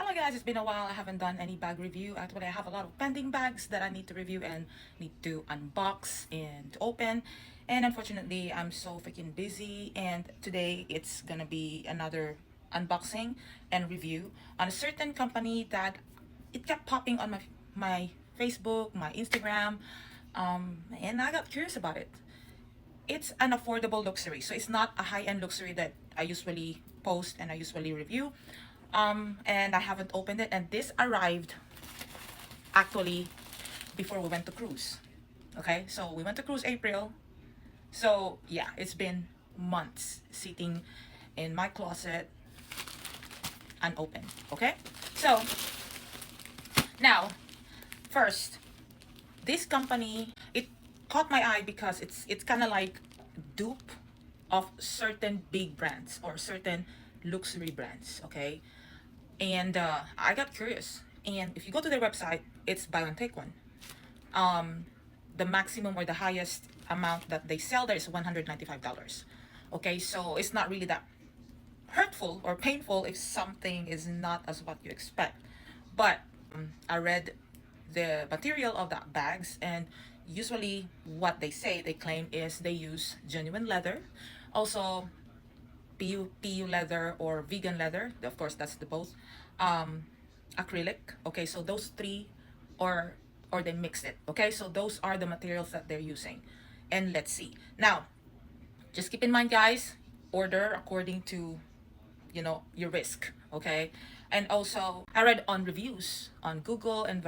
Hello guys, it's been a while. I haven't done any bag review. Actually, I have a lot of pending bags that I need to review and need to unbox and to open. And unfortunately, I'm so freaking busy. And today it's gonna be another unboxing and review on a certain company that it kept popping on my Facebook, my Instagram, and I got curious about it. It's an affordable luxury, so it's not a high-end luxury that I usually post and I usually review. And I haven't opened it, and this arrived actually before we went to cruise. Okay, so we went to cruise April, so yeah, it's been months sitting in my closet unopened. Okay, so now first, this company, it caught my eye because it's kind of like dupe of certain big brands or certain luxury brands. Okay, and I got curious, and if you go to their website, it's buy one take one. The maximum or the highest amount that they sell there is $195. Okay, so it's not really that hurtful or painful if something is not as what you expect. But I read the material of the bags, and usually what they say, they claim, is they use genuine leather, also PU leather or vegan leather. Of course, that's the both. Acrylic. Okay, so those three, or they mix it. Okay, so those are the materials that they're using. And let's see. Now, just keep in mind, guys, order according to, you know, your risk. Okay, and also I read on reviews on Google and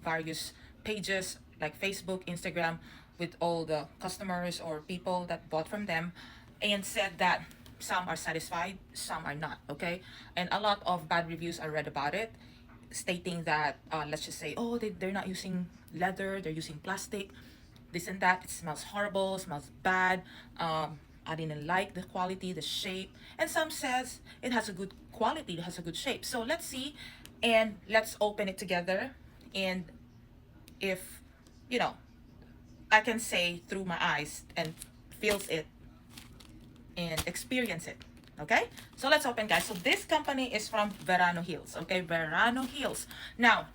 various pages like Facebook, Instagram, with all the customers or people that bought from them, and said that some are satisfied, some are not. Okay, and a lot of bad reviews I read about it, stating that let's just say, oh, they're not using leather, they're using plastic, this and that, it smells horrible, it smells bad. I didn't like the quality, the shape, and some says it has a good quality, it has a good shape. So let's see, and let's open it together, and if, you know, I can say through my eyes and feels it and experience it. Okay, so let's open, guys. So this company is from Verano Hills. Okay, Verano Hills. Now,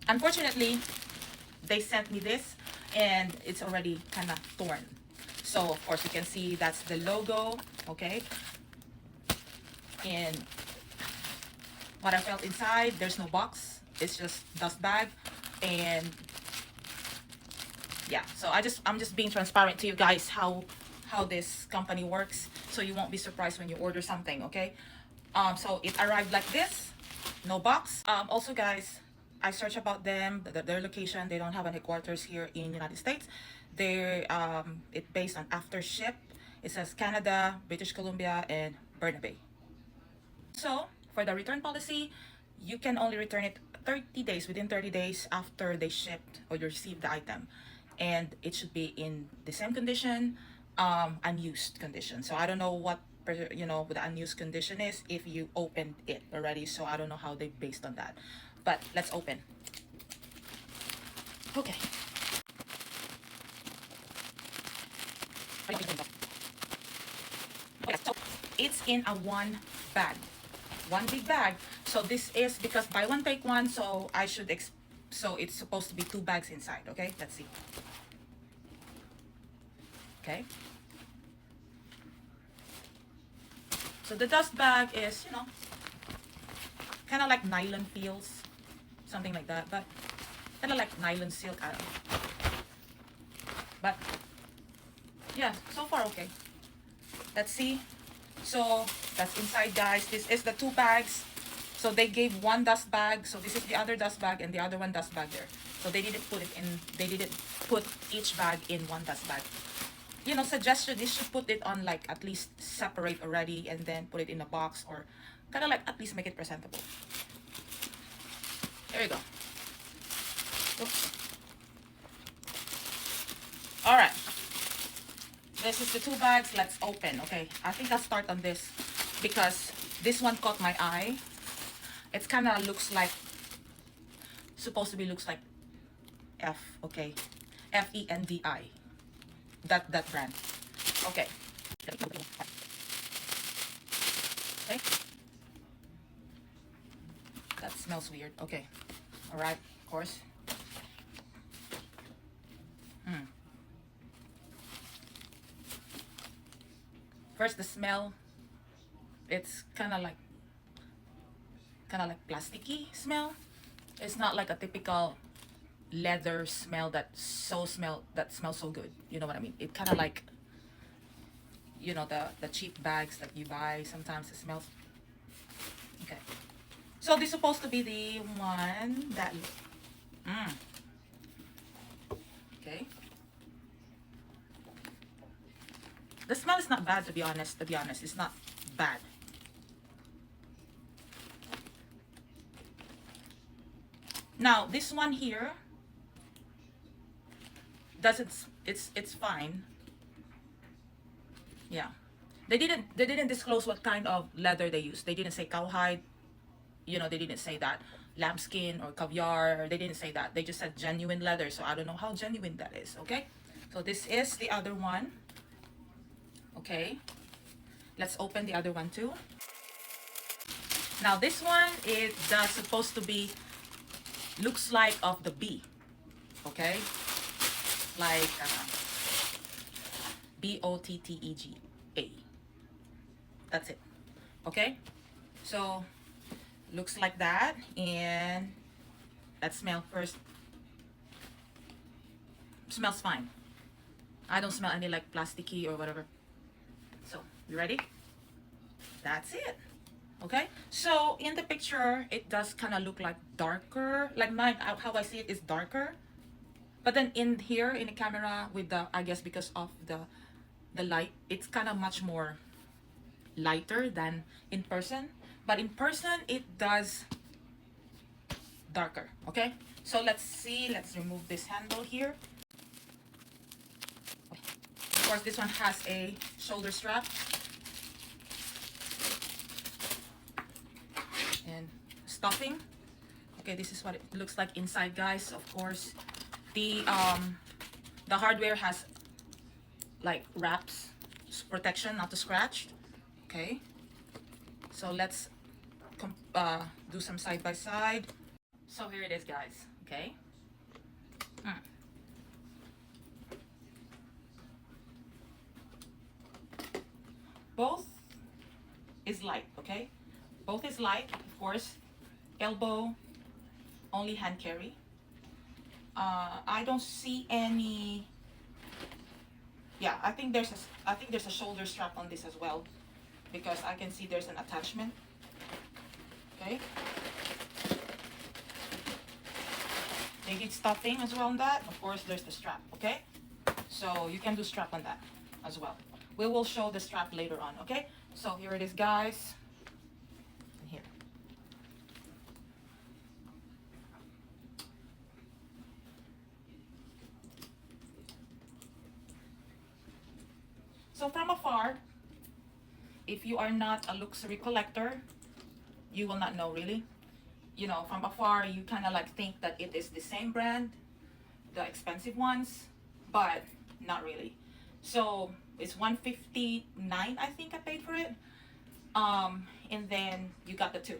unfortunately, they sent me this and it's already kind of torn. So of course you can see that's the logo. Okay, and what I felt inside, there's no box, it's just dust bag. And yeah, so I'm just being transparent to you guys how this company works, so you won't be surprised when you order something. Okay, so it arrived like this, no box. Also, guys, I searched about them, their location. They don't have any headquarters here in United States. They're it based on after ship. It says Canada, British Columbia, and Burnaby. So for the return policy, you can only return it 30 days, within 30 days after they shipped or you received the item, and it should be in the same condition, unused condition. So I don't know what you know the unused condition is if you opened it already, so I don't know how they based on that. But let's open. Okay, so it's in a one bag, one big bag. So this is because buy one take one, so I should so it's supposed to be two bags inside. Okay, let's see. Okay, so the dust bag is, you know, kind of like nylon feels, something like that, but kind of like nylon silk, I don't know. But yeah, so far okay. Let's see. So that's inside, guys. This is the two bags. So they gave one dust bag, so this is the other dust bag and the other one dust bag there. So they didn't put it in, they didn't put each bag in one dust bag. You know, suggestion, they should put it on, like, at least separate already and then put it in a box, or kind of like at least make it presentable. There you go. Oops. All right, this is the two bags. Let's open. Okay, I think I'll start on this because this one caught my eye. It's kind of looks like, supposed to be looks like F. Okay, FENDI, that brand. Okay, okay, That smells weird. Okay. All right. Of course. First, the smell. It's kind of like plasticky smell. It's not like a typical leather smell that smells so good. You know what I mean? It kind of like, you know, the cheap bags that you buy. Sometimes it smells. Okay. So this is supposed to be the one that. Okay. The smell is not bad, to be honest. It's not bad. Now this one here doesn't. It's fine. Yeah. They didn't disclose what kind of leather they use. They didn't say cowhide. You know, they didn't say that lambskin or caviar. They didn't say that. They just said genuine leather. So I don't know how genuine that is. Okay. So this is the other one. Okay, let's open the other one too. Now this one is supposed to be, looks like of the bee. Okay, like Bottega. That's it. Okay, so looks like that. And let's smell first. Smells fine. I don't smell any like plasticky or whatever. So, you ready? That's it. Okay? So, in the picture, it does kind of look like darker. Like mine, how I see it is darker. But then in here, in the camera, with the, I guess because of the light, it's kind of much more lighter than in person. But in person, it does darker. Okay? So, let's see. Let's remove this handle here. Of course, this one has a shoulder strap and stuffing. Okay, this is what it looks like inside, guys. Of course, the hardware has like wraps, protection not to scratch. Okay, so let's do some side by side. So here it is, guys. Okay. Both is light, okay? Both is light, of course. Elbow, only hand carry. I don't see any. Yeah, I think there's a shoulder strap on this as well, because I can see there's an attachment. Okay. They did stuffing as well on that. Of course, there's the strap. Okay. So you can do strap on that as well. We will show the strap later on, okay? So here it is, guys. And here. So from afar, if you are not a luxury collector, you will not know really. You know, from afar, you kind of like think that it is the same brand, the expensive ones, but not really. So it's $159, I think I paid for it. And then you got the two.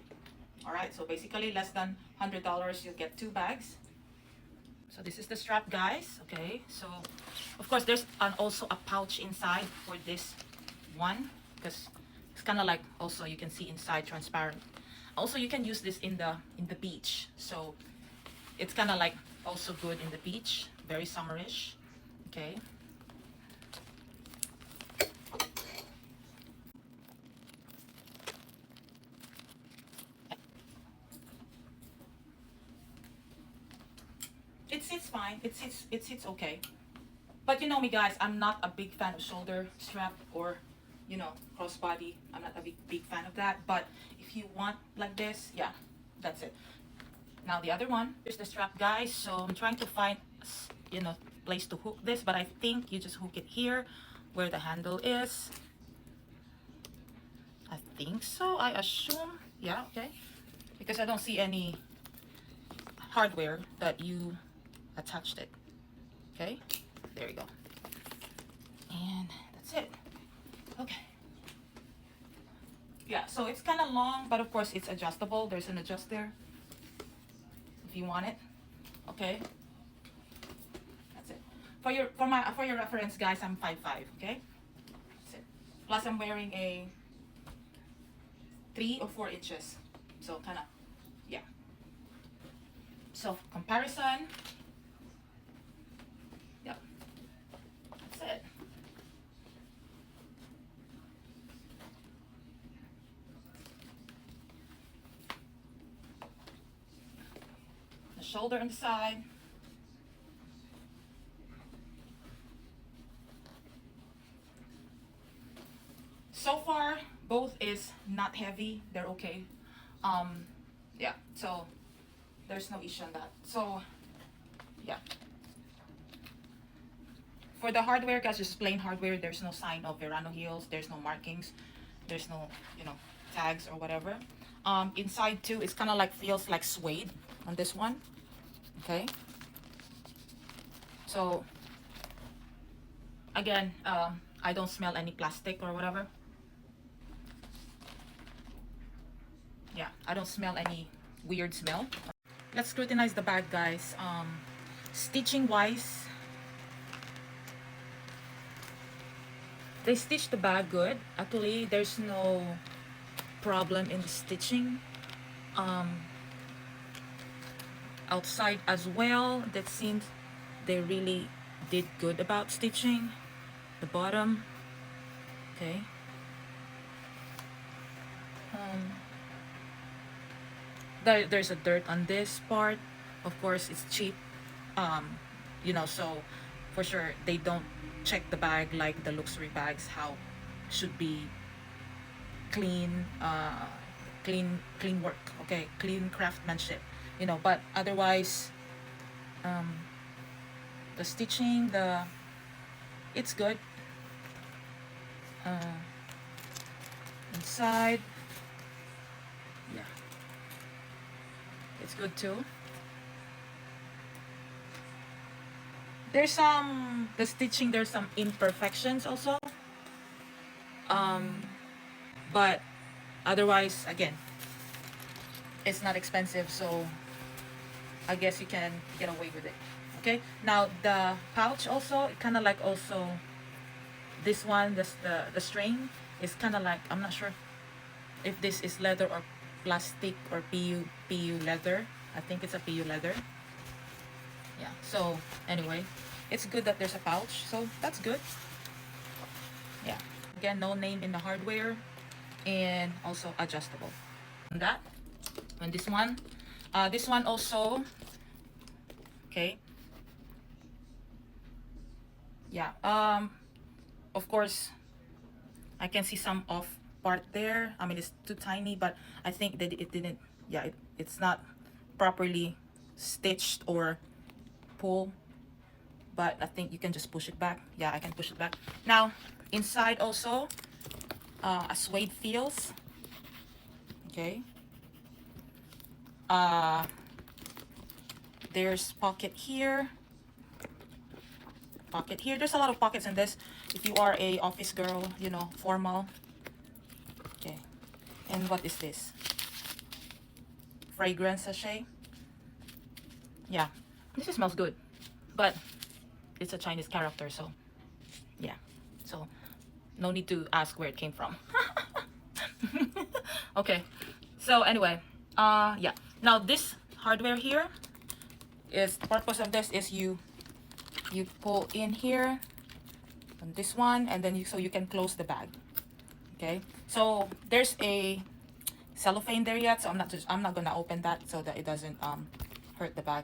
All right, so basically less than $100, you'll get 2 bags. So this is the strap, guys. Okay, so of course there's also a pouch inside for this one, because it's kind of like, also you can see inside, transparent. Also you can use this in the beach, so it's kind of like also good in the beach, very summerish. Okay. It sits fine. It sits okay. But you know me, guys, I'm not a big fan of shoulder strap or, you know, crossbody. I'm not a big fan of that. But if you want like this, yeah, that's it. Now the other one is the strap, guys. So I'm trying to find, you know, place to hook this, but I think you just hook it here where the handle is. I think so. I assume. Yeah, okay. Because I don't see any hardware that you attached it. Okay, there you go. And that's it. Okay. Yeah, so it's kind of long, but of course it's adjustable. There's an adjuster. you want it. Okay, that's it. For your reference, guys, I'm 5'5", okay? That's it. Plus I'm wearing a 3 or 4 inches, so kind of, yeah. So comparison, yep, that's it. The shoulder on the side. So far, both is not heavy. They're okay. Yeah. So there's no issue on that. So yeah. For the hardware, guys, just plain hardware. There's no sign of Verano Hills. There's no markings. There's no, you know, tags or whatever. Inside too, it's kind of like feels like suede on this one. Okay. So again, I don't smell any plastic or whatever. Yeah, I don't smell any weird smell. Let's scrutinize the bag, guys. Stitching wise, they stitched the bag good. Actually, there's no problem in the stitching. Outside as well, that seems they really did good about stitching the bottom. Okay. There's a dirt on this part. Of course, it's cheap. You know, so for sure they don't check the bag like the luxury bags, how should be clean, clean work. Okay, clean craftsmanship. You know, but otherwise, the stitching, it's good. Inside, yeah, it's good too. There's the stitching, there's some imperfections also. But otherwise, again, it's not expensive, so I guess you can get away with it. Okay, now the pouch also, kind of like also this one, the string is kind of like, I'm not sure if this is leather or plastic or PU leather. I think it's a PU leather. Yeah, so anyway, it's good that there's a pouch, so that's good. Yeah, again, no name in the hardware, and also adjustable. And that, and this one also, okay. Yeah, of course I can see some off part there. I mean, it's too tiny, but I think that it didn't, yeah, it's not properly stitched or pull, but I think you can just push it back. Yeah, I can push it back. Now inside also, a suede feels. Okay. There's pocket here, pocket here. There's a lot of pockets in this if you are a office girl, you know, formal. Okay. And what is this? Fragrance sachet. Yeah, this smells good, but it's a Chinese character, so yeah, so no need to ask where it came from. Okay, so anyway, yeah, now this hardware here is, the purpose of this is you pull in here on this one, and then so you can close the bag. Okay, so there's a cellophane there yet, so I'm not gonna open that so that it doesn't hurt the bag.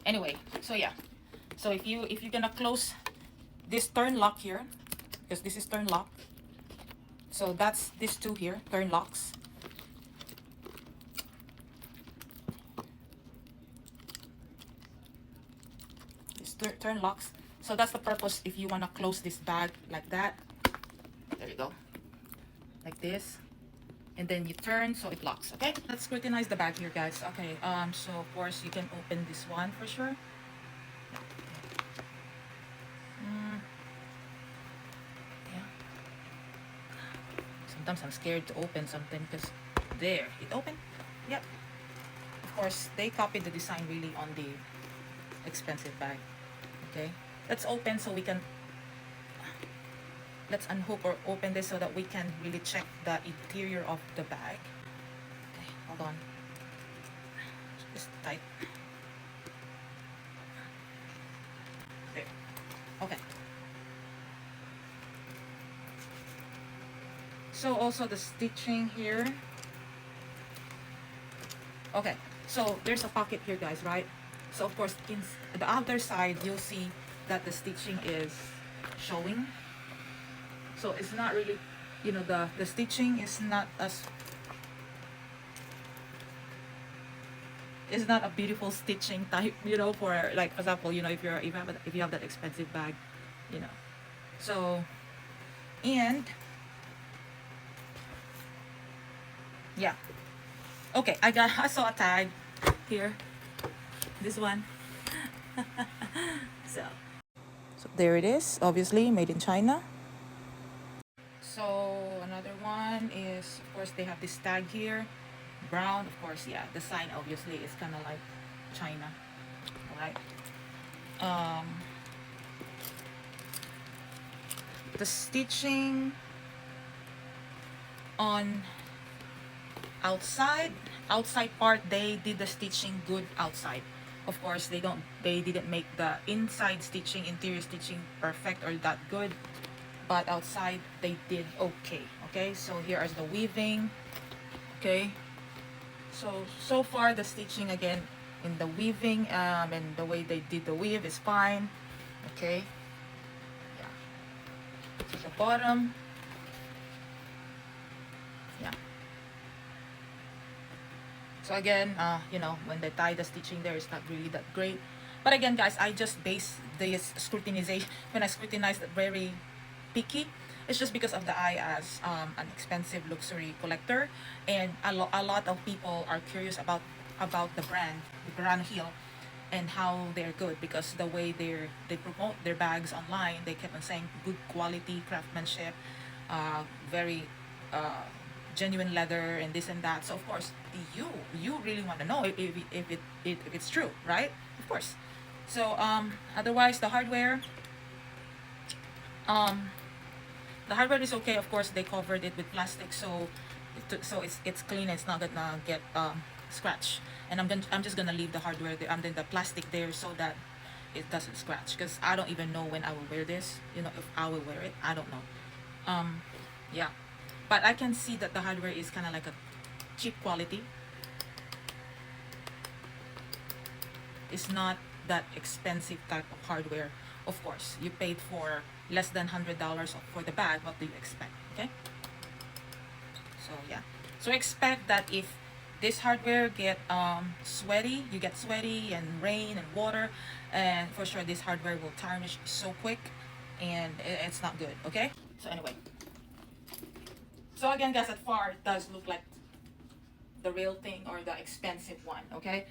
Anyway, so yeah, so if you're gonna close this turn lock here, because this is turn lock, so that's this two here, turn locks. This turn locks, so that's the purpose if you want to close this bag like that. There you go, like this, and then you turn so it locks. Okay, let's scrutinize the bag here, guys. Okay, so of course you can open this one for sure. Yeah, sometimes I'm scared to open something because there it opened. Yep, of course, they copied the design really on the expensive bag. Okay, let's open so we can, let's unhook or open this so that we can really check the interior of the bag. Okay, hold on. Just tight. There. Okay. So also the stitching here. Okay, so there's a pocket here, guys, right? So of course, in the other side, you'll see that the stitching is showing. So it's not really, you know, the stitching is not as, it's not a beautiful stitching type, you know, for like, for example, you know, if you have that expensive bag, you know. So, and yeah, okay, I saw a tag here, this one. so so there it is, obviously made in China. So another one is, of course, they have this tag here, brown, of course. Yeah, the sign obviously is kind of like China. All right. um the stitching on outside part, they did the stitching good outside. Of course, they didn't make the inside stitching, interior stitching perfect or that good, but outside they did okay. Okay, so here is the weaving. Okay, so far the stitching again in the weaving, and the way they did the weave is fine. Okay, yeah. So the bottom, yeah. So again, you know, when they tie the stitching there, it's not really that great. But again, guys, I just base this scrutinization, when I scrutinize it, very picky. It's just because of the eye as an expensive luxury collector, and a lot of people are curious about the brand, the Verano Hill, and how they're good, because the way they promote their bags online, they kept on saying good quality craftsmanship, very uh, genuine leather and this and that. So of course, you really want to know if it's true, right? Of course. So otherwise um the hardware is okay. Of course, they covered it with plastic, so it's clean. It's not gonna get scratch. And I'm just gonna leave the hardware there, and then the plastic there, so that it doesn't scratch. Because I don't even know when I will wear this. You know, if I will wear it, I don't know. Yeah, but I can see that the hardware is kind of like a cheap quality. It's not that expensive type of hardware. Of course, you paid for less than $100 for the bag. What do you expect? Okay, so yeah, so expect that if this hardware get sweaty, you get sweaty and rain and water, and for sure this hardware will tarnish so quick, and it's not good. Okay, so anyway, so again, guys, at far it does look like the real thing or the expensive one. Okay,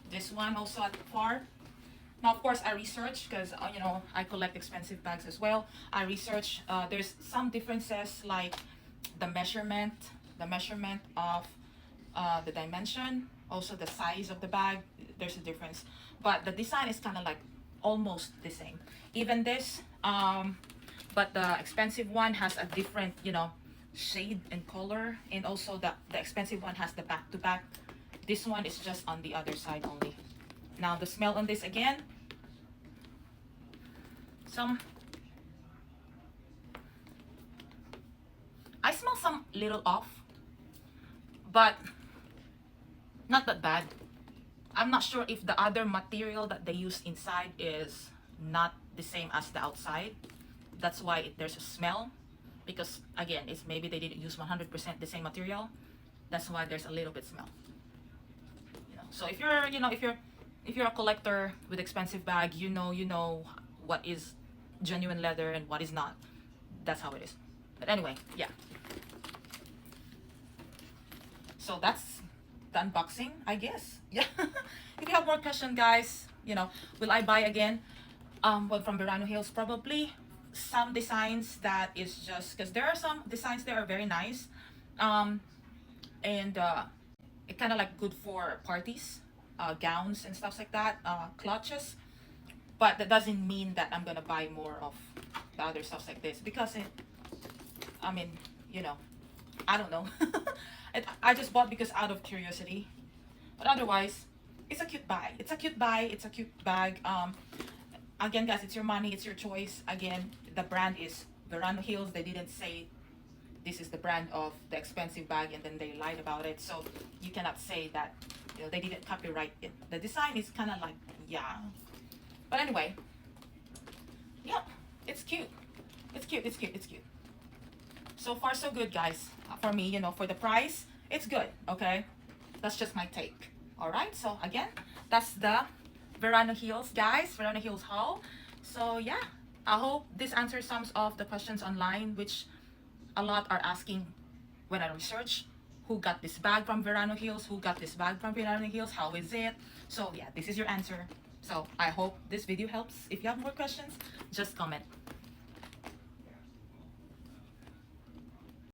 this one also at far. Now, of course, I research, because you know, I collect expensive bags as well. I research. There's some differences, like the measurement, of the dimension, also the size of the bag. There's a difference, but the design is kind of like almost the same. Even this, but the expensive one has a different, you know, shade and color, and also the expensive one has the back to back. This one is just on the other side only. Now the smell on this again, I smell some little off, but not that bad. I'm not sure if the other material that they use inside is not the same as the outside. That's why there's a smell, because again, it's maybe they didn't use 100% the same material. That's why there's a little bit smell. You know, so if you're, you know, if you're a collector with expensive bag, you know what is genuine leather and what is not. That's how it is. But anyway, yeah. So that's the unboxing, I guess. Yeah. If you have more questions, guys, you know, will I buy again? Well, from Verano Hills, probably. Some designs that is just because there are some designs that are very nice, and It kind of like good for parties, gowns and stuff like that, clutches. But that doesn't mean that I'm gonna buy more of the other stuff like this, because I mean, you know, I don't know. I just bought because out of curiosity. But otherwise, it's a cute buy. It's a cute buy. It's a cute bag. Again, guys, it's your money. It's your choice. Again, the brand is Verano Hills. They didn't say this is the brand of the expensive bag and then they lied about it. So you cannot say that, you know, they didn't copyright it. The design is kind of like, yeah. But anyway, yeah, it's cute. It's cute. It's cute. It's cute. So far, so good, guys. For me, you know, for the price, it's good. Okay, that's just my take. All right. So again, that's the Verano Hills, guys. Verano Hills haul. So yeah, I hope this answers some of the questions online, which a lot are asking when I research who got this bag from Verano Hills, who got this bag from Verano Hills, how is it? So yeah, this is your answer. So I hope this video helps. If you have more questions, just comment.